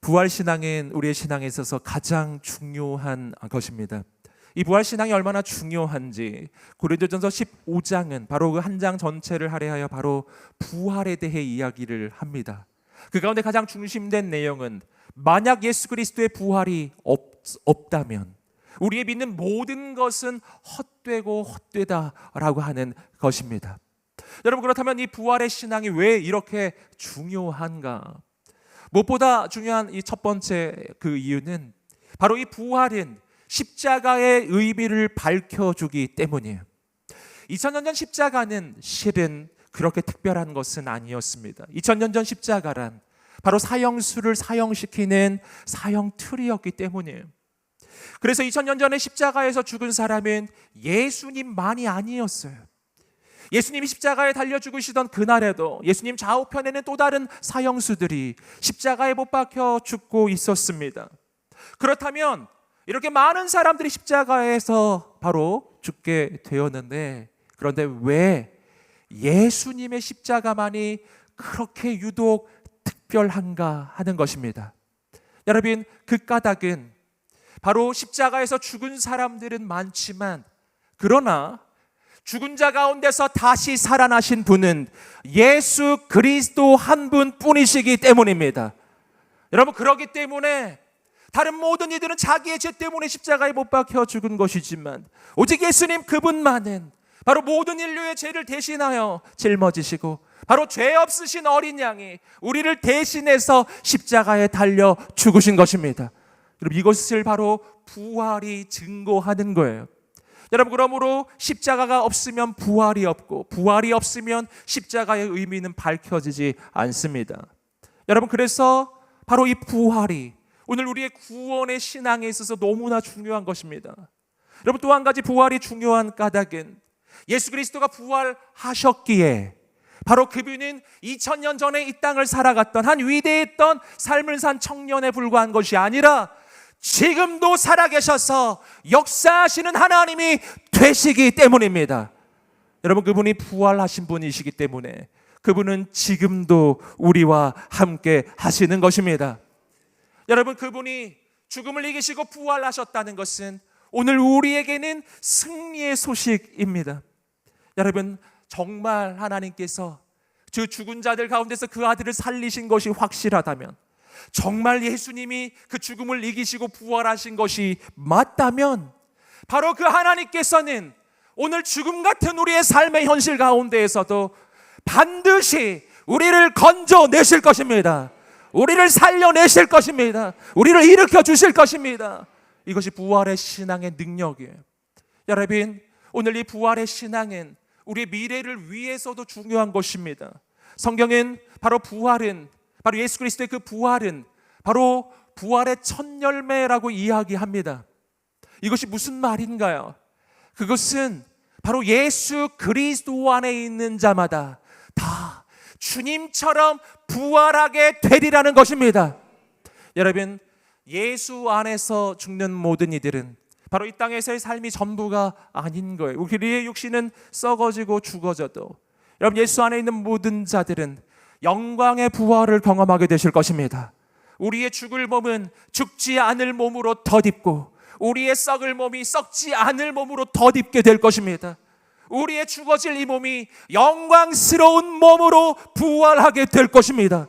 부활신앙은 우리의 신앙에 있어서 가장 중요한 것입니다. 이 부활신앙이 얼마나 중요한지 고린도전서 15장은 바로 그 한 장 전체를 할애하여 바로 부활에 대해 이야기를 합니다. 그 가운데 가장 중심된 내용은 만약 예수 그리스도의 부활이 없다면 우리의 믿는 모든 것은 헛되고 헛되다라고 하는 것입니다. 여러분, 그렇다면 이 부활의 신앙이 왜 이렇게 중요한가? 무엇보다 중요한 이 첫 번째 그 이유는 바로 이 부활은 십자가의 의미를 밝혀주기 때문이에요. 2000년 전 십자가는 실은 그렇게 특별한 것은 아니었습니다. 2000년 전 십자가란 바로 사형수를 사형시키는 사형틀이었기 때문이에요. 그래서 2000년 전에 십자가에서 죽은 사람은 예수님만이 아니었어요. 예수님이 십자가에 달려 죽으시던 그날에도 예수님 좌우편에는 또 다른 사형수들이 십자가에 못 박혀 죽고 있었습니다. 그렇다면 이렇게 많은 사람들이 십자가에서 바로 죽게 되었는데, 그런데 왜 예수님의 십자가만이 그렇게 유독 특별한가 하는 것입니다. 여러분, 그 까닭은 바로 십자가에서 죽은 사람들은 많지만, 그러나 죽은 자 가운데서 다시 살아나신 분은 예수 그리스도 한 분뿐이시기 때문입니다. 여러분, 그렇기 때문에 다른 모든 이들은 자기의 죄 때문에 십자가에 못 박혀 죽은 것이지만 오직 예수님 그분만은 바로 모든 인류의 죄를 대신하여 짊어지시고 바로 죄 없으신 어린 양이 우리를 대신해서 십자가에 달려 죽으신 것입니다. 여러분, 이것을 바로 부활이 증거하는 거예요. 여러분, 그러므로 십자가가 없으면 부활이 없고 부활이 없으면 십자가의 의미는 밝혀지지 않습니다. 여러분, 그래서 바로 이 부활이 오늘 우리의 구원의 신앙에 있어서 너무나 중요한 것입니다. 여러분, 또 한 가지 부활이 중요한 까닭은 예수 그리스도가 부활하셨기에 바로 그분은 2000년 전에 이 땅을 살아갔던 한 위대했던 삶을 산 청년에 불과한 것이 아니라 지금도 살아계셔서 역사하시는 하나님이 되시기 때문입니다. 여러분, 그분이 부활하신 분이시기 때문에 그분은 지금도 우리와 함께 하시는 것입니다. 여러분, 그분이 죽음을 이기시고 부활하셨다는 것은 오늘 우리에게는 승리의 소식입니다. 여러분, 정말 하나님께서 그 죽은 자들 가운데서 그 아들을 살리신 것이 확실하다면, 정말 예수님이 그 죽음을 이기시고 부활하신 것이 맞다면 바로 그 하나님께서는 오늘 죽음 같은 우리의 삶의 현실 가운데에서도 반드시 우리를 건져내실 것입니다. 우리를 살려내실 것입니다. 우리를 일으켜 주실 것입니다. 이것이 부활의 신앙의 능력이에요. 여러분, 오늘 이 부활의 신앙은 우리의 미래를 위해서도 중요한 것입니다. 성경은 바로 부활은, 바로 예수 그리스도의 그 부활은 바로 부활의 첫 열매라고 이야기합니다. 이것이 무슨 말인가요? 그것은 바로 예수 그리스도 안에 있는 자마다 다 주님처럼 부활하게 되리라는 것입니다. 여러분, 예수 안에서 죽는 모든 이들은 바로 이 땅에서의 삶이 전부가 아닌 거예요. 우리의 육신은 썩어지고 죽어져도 여러분, 예수 안에 있는 모든 자들은 영광의 부활을 경험하게 되실 것입니다. 우리의 죽을 몸은 죽지 않을 몸으로 덧입고 우리의 썩을 몸이 썩지 않을 몸으로 덧입게 될 것입니다. 우리의 죽어질 이 몸이 영광스러운 몸으로 부활하게 될 것입니다.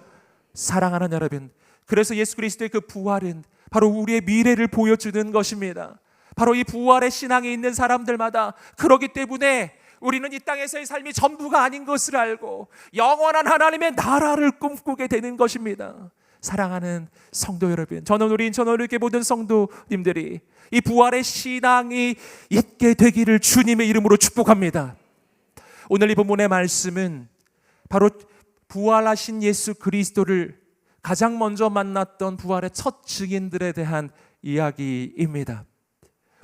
사랑하는 여러분, 그래서 예수 그리스도의 그 부활은 바로 우리의 미래를 보여주는 것입니다. 바로 이 부활의 신앙이 있는 사람들마다 그렇기 때문에 우리는 이 땅에서의 삶이 전부가 아닌 것을 알고 영원한 하나님의 나라를 꿈꾸게 되는 것입니다. 사랑하는 성도 여러분, 저는 우리 인천어류교회 모든 성도님들이 이 부활의 신앙이 있게 되기를 주님의 이름으로 축복합니다. 오늘 이 본문의 말씀은 바로 부활하신 예수 그리스도를 가장 먼저 만났던 부활의 첫 증인들에 대한 이야기입니다.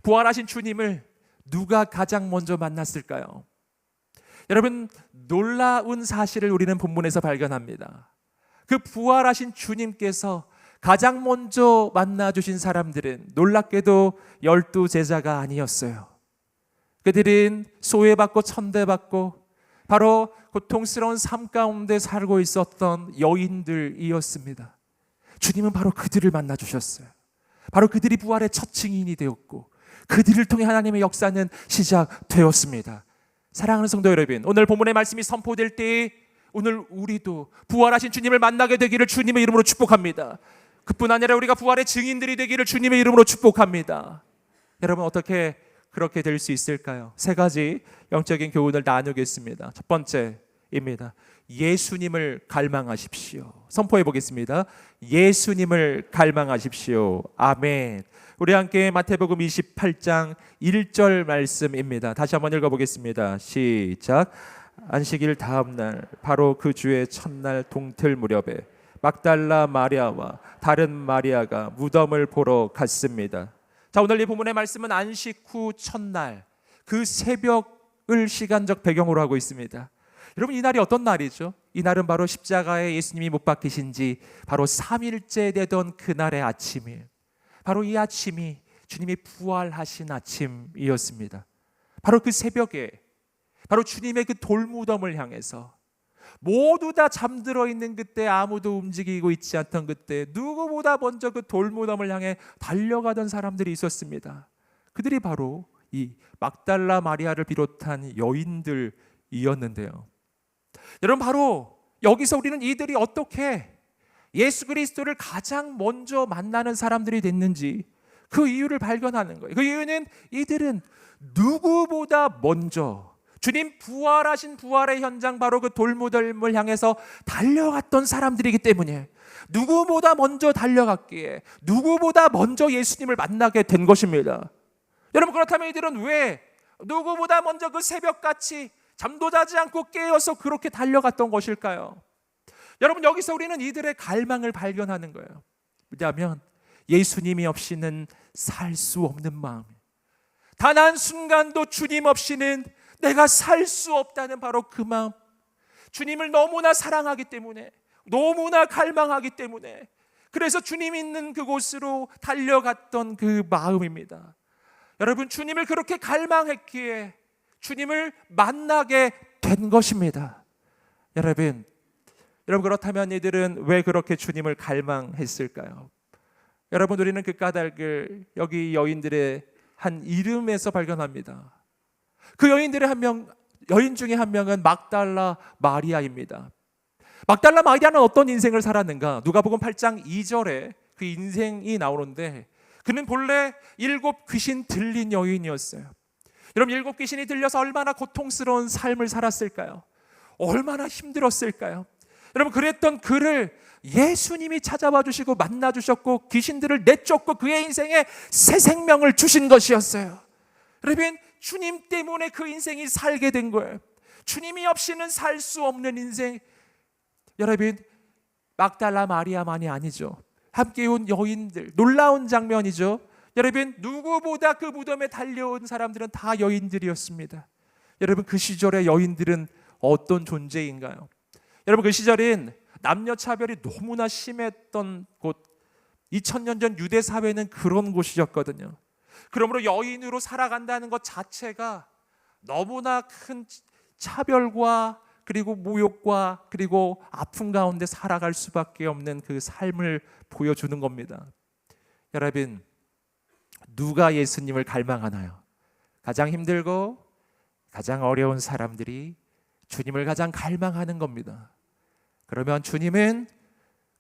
부활하신 주님을 누가 가장 먼저 만났을까요? 여러분, 놀라운 사실을 우리는 본문에서 발견합니다. 그 부활하신 주님께서 가장 먼저 만나주신 사람들은 놀랍게도 12 제자가 아니었어요. 그들은 소외받고 천대받고 바로 고통스러운 삶 가운데 살고 있었던 여인들이었습니다. 주님은 바로 그들을 만나 주셨어요. 바로 그들이 부활의 첫 증인이 되었고 그들을 통해 하나님의 역사는 시작되었습니다. 사랑하는 성도 여러분, 오늘 본문의 말씀이 선포될 때 오늘 우리도 부활하신 주님을 만나게 되기를 주님의 이름으로 축복합니다. 그뿐 아니라 우리가 부활의 증인들이 되기를 주님의 이름으로 축복합니다. 여러분, 어떻게 그렇게 될 수 있을까요? 세 가지 영적인 교훈을 나누겠습니다. 첫 번째입니다. 예수님을 갈망하십시오. 선포해 보겠습니다. 예수님을 갈망하십시오. 아멘. 우리 함께 마태복음 28장 1절 말씀입니다. 다시 한번 읽어보겠습니다. 시작. 안식일 다음 날 바로 그 주의 첫날 동틀 무렵에 막달라 마리아와 다른 마리아가 무덤을 보러 갔습니다. 자, 오늘 이 본문의 말씀은 안식 후 첫날, 그 새벽을 시간적 배경으로 하고 있습니다. 여러분, 이 날이 어떤 날이죠? 이 날은 바로 십자가에 예수님이 못 박히신 지 바로 3일째 되던 그날의 아침이에요. 바로 이 아침이 주님이 부활하신 아침이었습니다. 바로 그 새벽에 바로 주님의 그 돌무덤을 향해서 모두 다 잠들어 있는 그때, 아무도 움직이고 있지 않던 그때 누구보다 먼저 그 돌무덤을 향해 달려가던 사람들이 있었습니다. 그들이 바로 이 막달라 마리아를 비롯한 여인들이었는데요. 여러분, 바로 여기서 우리는 이들이 어떻게 예수 그리스도를 가장 먼저 만나는 사람들이 됐는지 그 이유를 발견하는 거예요. 그 이유는 이들은 누구보다 먼저 주님 부활하신 부활의 현장, 바로 그 돌무덤을 향해서 달려갔던 사람들이기 때문에 누구보다 먼저 달려갔기에 누구보다 먼저 예수님을 만나게 된 것입니다. 여러분, 그렇다면 이들은 왜 누구보다 먼저 그 새벽같이 잠도 자지 않고 깨어서 그렇게 달려갔던 것일까요? 여러분, 여기서 우리는 이들의 갈망을 발견하는 거예요. 왜냐하면 예수님이 없이는 살 수 없는 마음, 단 한순간도 주님 없이는 내가 살 수 없다는 바로 그 마음, 주님을 너무나 사랑하기 때문에, 너무나 갈망하기 때문에, 그래서 주님 있는 그곳으로 달려갔던 그 마음입니다. 여러분, 주님을 그렇게 갈망했기에 주님을 만나게 된 것입니다. 여러분, 그렇다면 이들은 왜 그렇게 주님을 갈망했을까요? 여러분, 우리는 그 까닭을 여기 여인들의 한 이름에서 발견합니다. 그 여인 중에 한 명은 막달라 마리아입니다. 막달라 마리아는 어떤 인생을 살았는가? 누가복음 8장 2절에 그 인생이 나오는데, 그는 본래 7 귀신 들린 여인이었어요. 여러분, 7 귀신이 들려서 얼마나 고통스러운 삶을 살았을까요? 얼마나 힘들었을까요? 여러분, 그랬던 그를 예수님이 찾아와 주시고 만나 주셨고 귀신들을 내쫓고 그의 인생에 새 생명을 주신 것이었어요. 여러분, 주님 때문에 그 인생이 살게 된 거예요. 주님이 없이는 살 수 없는 인생. 여러분, 막달라 마리아만이 아니죠. 함께 온 여인들, 놀라운 장면이죠. 여러분, 누구보다 그 무덤에 달려온 사람들은 다 여인들이었습니다. 여러분, 그 시절의 여인들은 어떤 존재인가요? 여러분, 그 시절엔 남녀 차별이 너무나 심했던 곳, 2000년 전 유대 사회는 그런 곳이었거든요. 그러므로 여인으로 살아간다는 것 자체가 너무나 큰 차별과 그리고 모욕과 그리고 아픔 가운데 살아갈 수밖에 없는 그 삶을 보여주는 겁니다. 여러분, 누가 예수님을 갈망하나요? 가장 힘들고 가장 어려운 사람들이 주님을 가장 갈망하는 겁니다. 그러면 주님은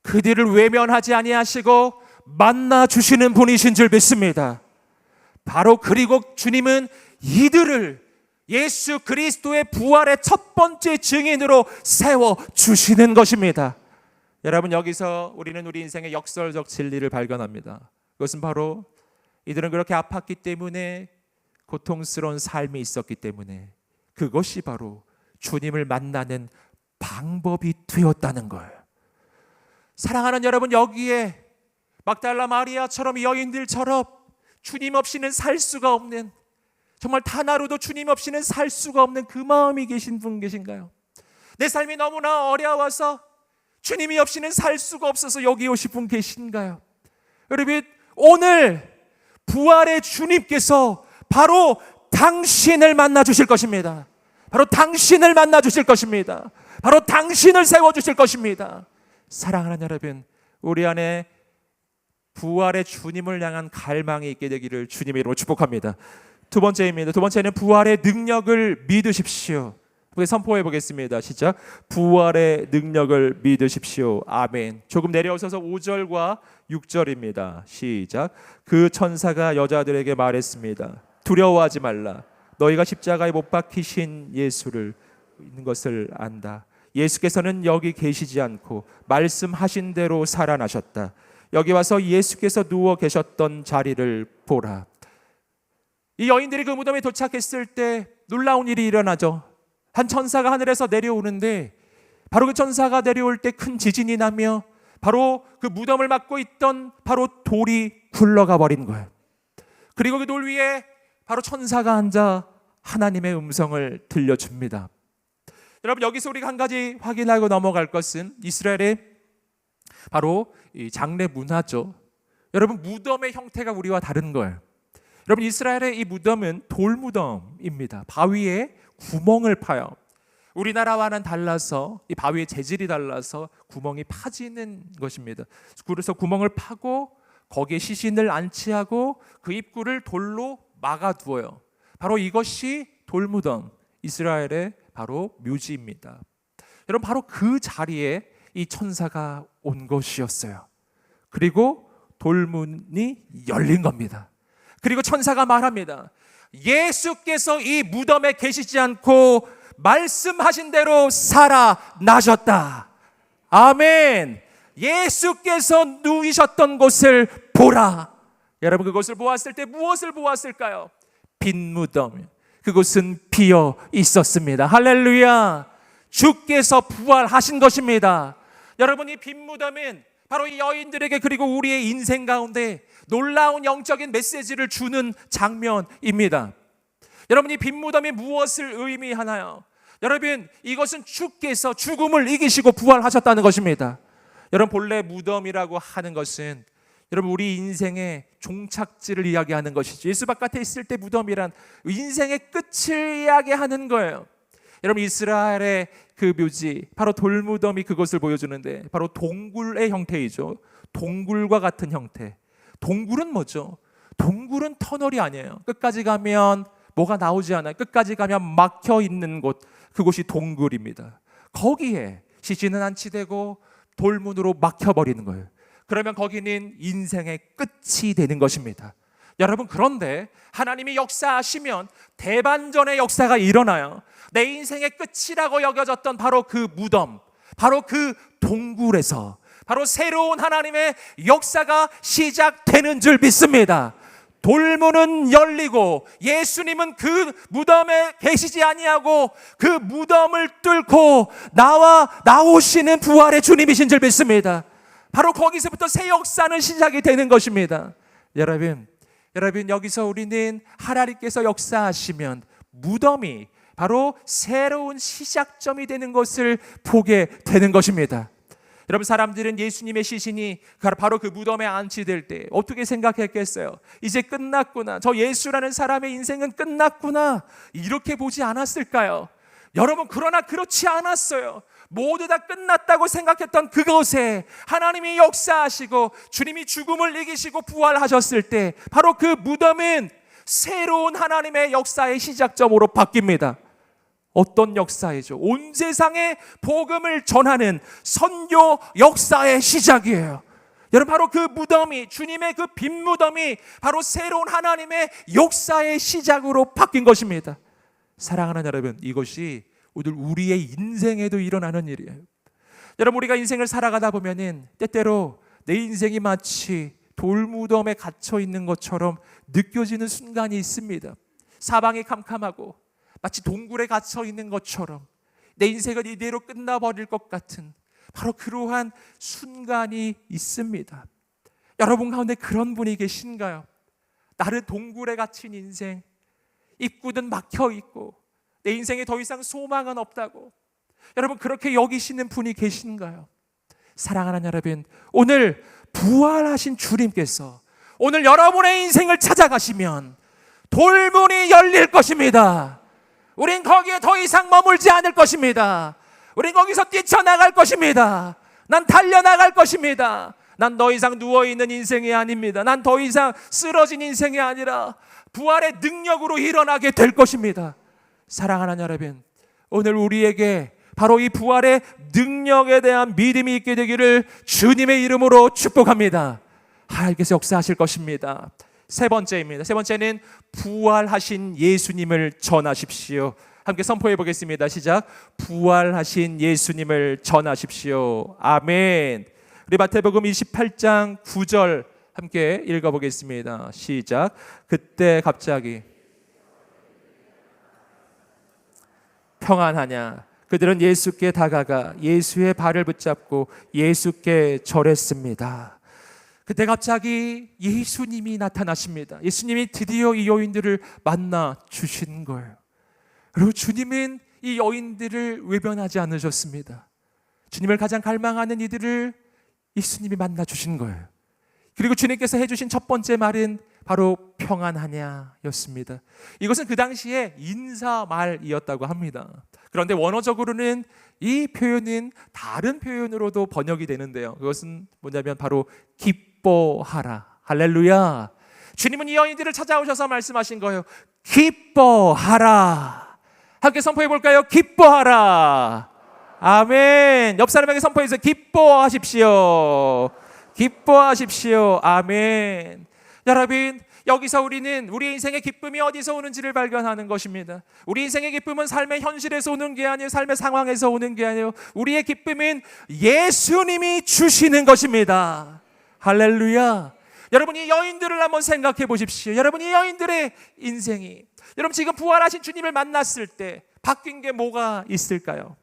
그들을 외면하지 아니하시고 만나 주시는 분이신 줄 믿습니다. 바로 그리고 주님은 이들을 예수 그리스도의 부활의 첫 번째 증인으로 세워 주시는 것입니다. 여러분, 여기서 우리는 우리 인생의 역설적 진리를 발견합니다. 그것은 바로 이들은 그렇게 아팠기 때문에, 고통스러운 삶이 있었기 때문에 그것이 바로 주님을 만나는 방법이 되었다는 거예요. 사랑하는 여러분, 여기에 막달라 마리아처럼, 이 여인들처럼 주님 없이는 살 수가 없는, 정말 단 하루도 주님 없이는 살 수가 없는 그 마음이 계신 분 계신가요? 내 삶이 너무나 어려워서 주님이 없이는 살 수가 없어서 여기 오신 분 계신가요? 여러분, 오늘 부활의 주님께서 바로 당신을 만나 주실 것입니다. 바로 당신을 만나 주실 것입니다. 바로 당신을 세워 주실 것입니다. 사랑하는 여러분, 우리 안에 부활의 주님을 향한 갈망이 있게 되기를 주님의 이름으로 축복합니다. 두 번째입니다. 두 번째는 부활의 능력을 믿으십시오. 선포해 보겠습니다. 시작. 부활의 능력을 믿으십시오. 아멘. 조금 내려오셔서 5절과 6절입니다. 시작. 그 천사가 여자들에게 말했습니다. 두려워하지 말라. 너희가 십자가에 못 박히신 예수를 있는 것을 안다. 예수께서는 여기 계시지 않고 말씀하신 대로 살아나셨다. 여기 와서 예수께서 누워 계셨던 자리를 보라. 이 여인들이 그 무덤에 도착했을 때 놀라운 일이 일어나죠. 한 천사가 하늘에서 내려오는데 바로 그 천사가 내려올 때 큰 지진이 나며 바로 그 무덤을 막고 있던 바로 돌이 굴러가 버린 거예요. 그리고 그 돌 위에 바로 천사가 앉아 하나님의 음성을 들려줍니다. 여러분, 여기서 우리가 한 가지 확인하고 넘어갈 것은 이스라엘의 바로 이 장례 문화죠. 여러분, 무덤의 형태가 우리와 다른 거예요. 여러분, 이스라엘의 이 무덤은 돌무덤입니다. 바위에 구멍을 파요. 우리나라와는 달라서 이 바위의 재질이 달라서 구멍이 파지는 것입니다. 그래서 구멍을 파고 거기에 시신을 안치하고 그 입구를 돌로 막아두어요. 바로 이것이 돌무덤, 이스라엘의 바로 묘지입니다. 여러분, 바로 그 자리에 이 천사가 온 것이었어요. 그리고 돌문이 열린 겁니다. 그리고 천사가 말합니다. 예수께서 이 무덤에 계시지 않고 말씀하신 대로 살아나셨다. 아멘. 예수께서 누이셨던 곳을 보라. 여러분, 그곳을 보았을 때 무엇을 보았을까요? 빈 무덤. 그곳은 비어 있었습니다. 할렐루야. 주께서 부활하신 것입니다. 여러분, 이 빈 무덤은 바로 이 여인들에게 그리고 우리의 인생 가운데 놀라운 영적인 메시지를 주는 장면입니다. 여러분, 이 빈 무덤이 무엇을 의미하나요? 여러분, 이것은 주께서 죽음을 이기시고 부활하셨다는 것입니다. 여러분, 본래 무덤이라고 하는 것은 여러분 우리 인생의 종착지를 이야기하는 것이죠. 예수 바깥에 있을 때 무덤이란 인생의 끝을 이야기하는 거예요. 여러분, 이스라엘의 그 묘지, 바로 돌무덤이 그것을 보여주는데 바로 동굴의 형태이죠. 동굴과 같은 형태. 동굴은 뭐죠? 동굴은 터널이 아니에요. 끝까지 가면 뭐가 나오지 않아요. 끝까지 가면 막혀 있는 곳, 그곳이 동굴입니다. 거기에 시신은 안치되고 돌문으로 막혀버리는 거예요. 그러면 거기는 인생의 끝이 되는 것입니다. 여러분, 그런데 하나님이 역사하시면 대반전의 역사가 일어나요. 내 인생의 끝이라고 여겨졌던 바로 그 무덤, 바로 그 동굴에서 바로 새로운 하나님의 역사가 시작되는 줄 믿습니다. 돌문은 열리고 예수님은 그 무덤에 계시지 아니하고 그 무덤을 뚫고 나오시는 부활의 주님이신 줄 믿습니다. 바로 거기서부터 새 역사는 시작이 되는 것입니다. 여러분, 여기서 우리는 하나님께서 역사하시면 무덤이 바로 새로운 시작점이 되는 것을 보게 되는 것입니다. 여러분, 사람들은 예수님의 시신이 바로 그 무덤에 안치될 때 어떻게 생각했겠어요? 이제 끝났구나. 저 예수라는 사람의 인생은 끝났구나. 이렇게 보지 않았을까요? 여러분, 그러나 그렇지 않았어요. 모두 다 끝났다고 생각했던 그곳에 하나님이 역사하시고 주님이 죽음을 이기시고 부활하셨을 때 바로 그 무덤은 새로운 하나님의 역사의 시작점으로 바뀝니다. 어떤 역사이죠? 온 세상에 복음을 전하는 선교 역사의 시작이에요. 여러분, 바로 그 무덤이, 주님의 그 빈 무덤이 바로 새로운 하나님의 역사의 시작으로 바뀐 것입니다. 사랑하는 여러분, 이것이 오늘 우리의 인생에도 일어나는 일이에요. 여러분, 우리가 인생을 살아가다 보면은 때때로 내 인생이 마치 돌무덤에 갇혀 있는 것처럼 느껴지는 순간이 있습니다. 사방이 캄캄하고 마치 동굴에 갇혀 있는 것처럼 내 인생은 이대로 끝나버릴 것 같은 바로 그러한 순간이 있습니다. 여러분 가운데 그런 분이 계신가요? 나를 동굴에 갇힌 인생, 입구는 막혀 있고 내 인생에 더 이상 소망은 없다고 여러분 그렇게 여기시는 분이 계신가요? 사랑하는 여러분, 오늘 부활하신 주님께서 오늘 여러분의 인생을 찾아가시면 돌문이 열릴 것입니다. 우린 거기에 더 이상 머물지 않을 것입니다. 우린 거기서 뛰쳐나갈 것입니다. 난 달려나갈 것입니다. 난 더 이상 누워있는 인생이 아닙니다. 난 더 이상 쓰러진 인생이 아니라 부활의 능력으로 일어나게 될 것입니다. 사랑하는 여러분, 오늘 우리에게 바로 이 부활의 능력에 대한 믿음이 있게 되기를 주님의 이름으로 축복합니다. 하나님께서 역사하실 것입니다. 세 번째입니다. 세 번째는 부활하신 예수님을 전하십시오. 함께 선포해 보겠습니다. 시작. 부활하신 예수님을 전하십시오. 아멘. 우리 마태복음 28장 9절 함께 읽어보겠습니다. 시작. 그때 갑자기 평안하냐. 그들은 예수께 다가가 예수의 발을 붙잡고 예수께 절했습니다. 그때 갑자기 예수님이 나타나십니다. 예수님이 드디어 이 여인들을 만나 주신 거예요. 그리고 주님은 이 여인들을 외면하지 않으셨습니다. 주님을 가장 갈망하는 이들을 예수님이 만나 주신 거예요. 그리고 주님께서 해주신 첫 번째 말은 바로 평안하냐 였습니다. 이것은 그 당시에 인사말이었다고 합니다. 그런데 원어적으로는 이 표현은 다른 표현으로도 번역이 되는데요. 그것은 뭐냐면 바로 기뻐하라. 할렐루야. 주님은 이 여인들을 찾아오셔서 말씀하신 거예요. 기뻐하라. 함께 선포해 볼까요? 기뻐하라. 아멘. 옆 사람에게 선포해서 기뻐하십시오. 기뻐하십시오. 아멘. 여러분, 여기서 우리는 우리 인생의 기쁨이 어디서 오는지를 발견하는 것입니다. 우리 인생의 기쁨은 삶의 현실에서 오는 게 아니에요. 삶의 상황에서 오는 게 아니에요. 우리의 기쁨은 예수님이 주시는 것입니다. 할렐루야. 여러분, 이 여인들을 한번 생각해 보십시오. 여러분, 이 여인들의 인생이, 여러분 지금 부활하신 주님을 만났을 때 바뀐 게 뭐가 있을까요?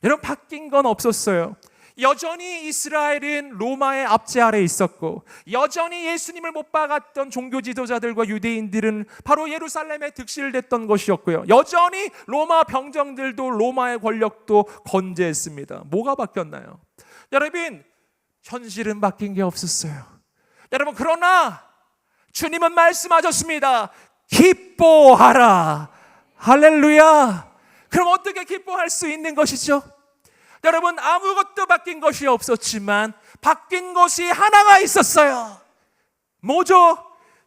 여러분, 바뀐 건 없었어요. 여전히 이스라엘은 로마의 압제 아래 있었고, 여전히 예수님을 못 박았던 종교 지도자들과 유대인들은 바로 예루살렘에 득실됐던 것이었고요. 여전히 로마 병정들도 로마의 권력도 건재했습니다. 뭐가 바뀌었나요? 여러분, 현실은 바뀐 게 없었어요. 여러분, 그러나 주님은 말씀하셨습니다. 기뻐하라. 할렐루야. 그럼 어떻게 기뻐할 수 있는 것이죠? 여러분, 아무것도 바뀐 것이 없었지만 바뀐 것이 하나가 있었어요. 뭐죠?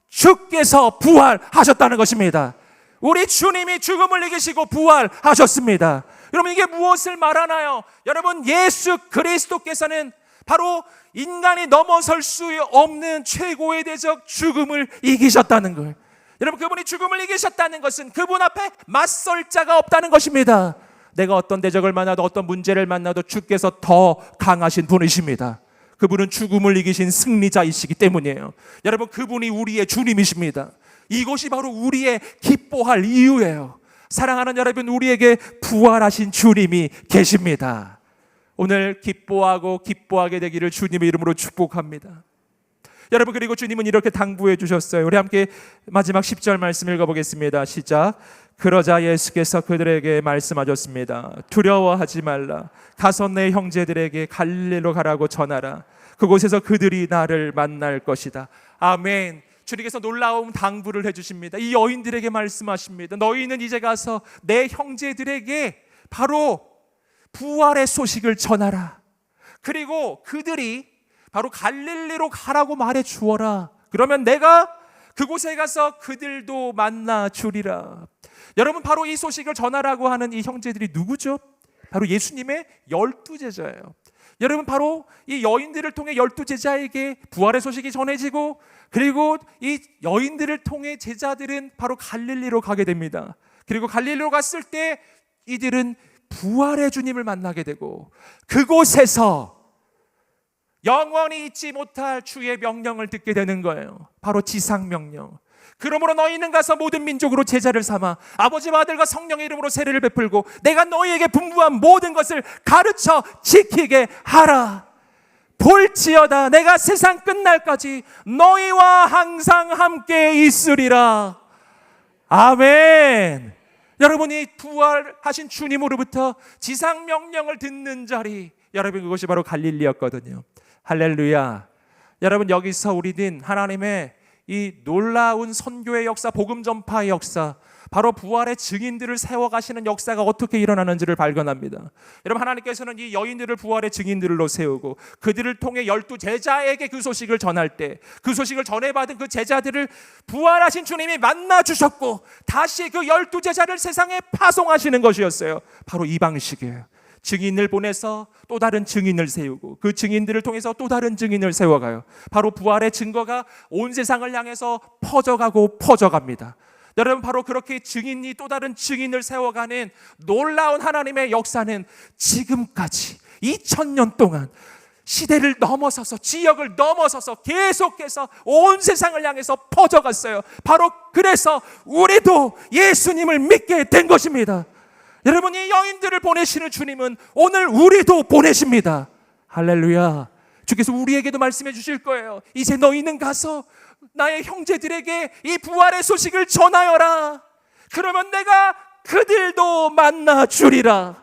주께서 부활하셨다는 것입니다. 우리 주님이 죽음을 이기시고 부활하셨습니다. 여러분, 이게 무엇을 말하나요? 여러분, 예수 그리스도께서는 바로 인간이 넘어설 수 없는 최고의 대적 죽음을 이기셨다는 거예요. 여러분, 그분이 죽음을 이기셨다는 것은 그분 앞에 맞설 자가 없다는 것입니다. 내가 어떤 대적을 만나도 어떤 문제를 만나도 주께서 더 강하신 분이십니다. 그분은 죽음을 이기신 승리자이시기 때문이에요. 여러분, 그분이 우리의 주님이십니다. 이것이 바로 우리의 기뻐할 이유예요. 사랑하는 여러분, 우리에게 부활하신 주님이 계십니다. 오늘 기뻐하고 기뻐하게 되기를 주님의 이름으로 축복합니다. 여러분, 그리고 주님은 이렇게 당부해 주셨어요. 우리 함께 마지막 10절 말씀 읽어보겠습니다. 시작. 그러자 예수께서 그들에게 말씀하셨습니다. 두려워하지 말라. 가서 내 형제들에게 갈릴리로 가라고 전하라. 그곳에서 그들이 나를 만날 것이다. 아멘. 주님께서 놀라운 당부를 해주십니다. 이 여인들에게 말씀하십니다. 너희는 이제 가서 내 형제들에게 바로 부활의 소식을 전하라. 그리고 그들이 바로 갈릴리로 가라고 말해 주어라. 그러면 내가 그곳에 가서 그들도 만나 주리라. 여러분, 바로 이 소식을 전하라고 하는 이 형제들이 누구죠? 바로 예수님의 12제자예요. 여러분, 바로 이 여인들을 통해 12제자에게 부활의 소식이 전해지고, 그리고 이 여인들을 통해 제자들은 바로 갈릴리로 가게 됩니다. 그리고 갈릴리로 갔을 때 이들은 부활의 주님을 만나게 되고, 그곳에서 영원히 잊지 못할 주의 명령을 듣게 되는 거예요. 바로 지상명령. 그러므로 너희는 가서 모든 민족으로 제자를 삼아 아버지와 아들과 성령의 이름으로 세례를 베풀고 내가 너희에게 분부한 모든 것을 가르쳐 지키게 하라. 볼지어다 내가 세상 끝날까지 너희와 항상 함께 있으리라. 아멘. 여러분이 부활하신 주님으로부터 지상명령을 듣는 자리, 여러분, 그것이 바로 갈릴리였거든요. 할렐루야. 여러분, 여기서 우리는 하나님의 이 놀라운 선교의 역사, 복음 전파의 역사, 바로 부활의 증인들을 세워가시는 역사가 어떻게 일어나는지를 발견합니다. 여러분, 하나님께서는 이 여인들을 부활의 증인들로 세우고 그들을 통해 12 제자에게 그 소식을 전할 때 그 소식을 전해받은 그 제자들을 부활하신 주님이 만나 주셨고 다시 그 12 제자를 세상에 파송하시는 것이었어요. 바로 이 방식이에요. 증인을 보내서 또 다른 증인을 세우고 그 증인들을 통해서 또 다른 증인을 세워가요. 바로 부활의 증거가 온 세상을 향해서 퍼져갑니다. 여러분, 바로 그렇게 증인이 또 다른 증인을 세워가는 놀라운 하나님의 역사는 지금까지 2000년 동안 시대를 넘어서서 지역을 넘어서서 계속해서 온 세상을 향해서 퍼져갔어요. 바로 그래서 우리도 예수님을 믿게 된 것입니다. 여러분, 이 여인들을 보내시는 주님은 오늘 우리도 보내십니다. 할렐루야. 주께서 우리에게도 말씀해 주실 거예요. 이제 너희는 가서 나의 형제들에게 이 부활의 소식을 전하여라. 그러면 내가 그들도 만나 주리라.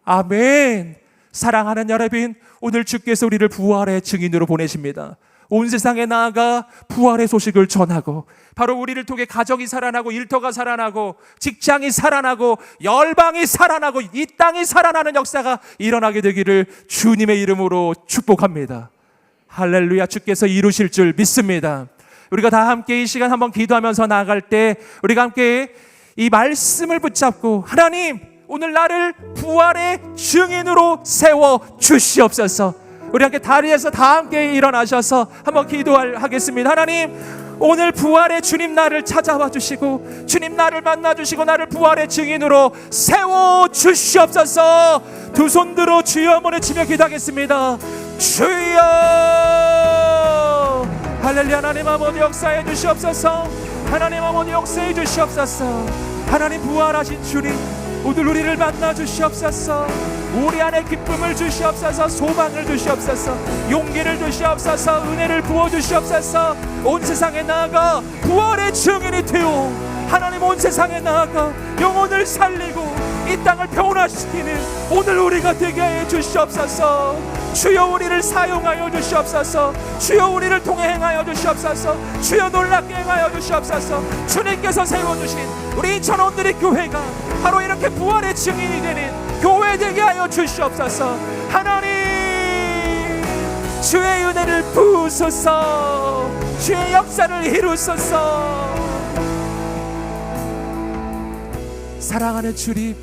아멘. 사랑하는 여러분, 오늘 주께서 우리를 부활의 증인으로 보내십니다. 온 세상에 나아가 부활의 소식을 전하고 바로 우리를 통해 가정이 살아나고 일터가 살아나고 직장이 살아나고 열방이 살아나고 이 땅이 살아나는 역사가 일어나게 되기를 주님의 이름으로 축복합니다. 할렐루야. 주께서 이루실 줄 믿습니다. 우리가 다 함께 이 시간 한번 기도하면서 나아갈 때 우리가 함께 이 말씀을 붙잡고 하나님, 오늘 나를 부활의 증인으로 세워 주시옵소서. 우리 함께 다리에서 다 함께 일어나셔서 한번 기도하겠습니다. 하나님, 오늘 부활의 주님 나를 찾아와 주시고 주님 나를 만나 주시고 나를 부활의 증인으로 세워 주시옵소서. 두 손 들어 주여 한번 외치며 기도하겠습니다. 주여. 할렐루야. 하나님 아버지 역사해 주시옵소서. 하나님 아버지 역사해 주시옵소서. 하나님, 부활하신 주님 오늘 우리를 만나 주시옵소서. 우리 안에 기쁨을 주시옵소서. 소망을 주시옵소서. 용기를 주시옵소서. 은혜를 부어 주시옵소서. 온 세상에 나아가 부활의 증인이 되어 하나님, 온 세상에 나아가 영혼을 살리고 이 땅을 변화시키는 오늘 우리가 되게 해 주시옵소서. 주여 우리를 사용하여 주시옵소서. 주여 우리를 통해 행하여 주시옵소서. 주여 놀랍게 행하여 주시옵소서. 주님께서 세워주신 우리 인천원들의 교회가 바로 이렇게 부활의 증인이 되는 교회 되게 하여 주시옵소서. 하나님, 주의 은혜를 부으소서. 주의 역사를 이루소서. 사랑하는 주님,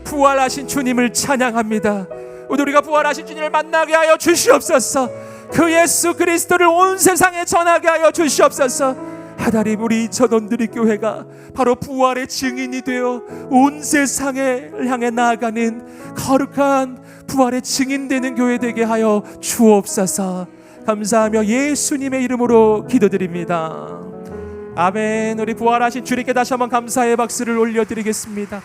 부활하신 주님을 찬양합니다. 오늘 우리가 부활하신 주님을 만나게 하여 주시옵소서. 그 예수 그리스도를 온 세상에 전하게 하여 주시옵소서. 하나님, 우리 인천원들의 교회가 바로 부활의 증인이 되어 온 세상을 향해 나아가는 거룩한 부활의 증인되는 교회 되게 하여 주옵소서. 감사하며 예수님의 이름으로 기도드립니다. 아멘. 우리 부활하신 주님께 다시 한번 감사의 박수를 올려드리겠습니다.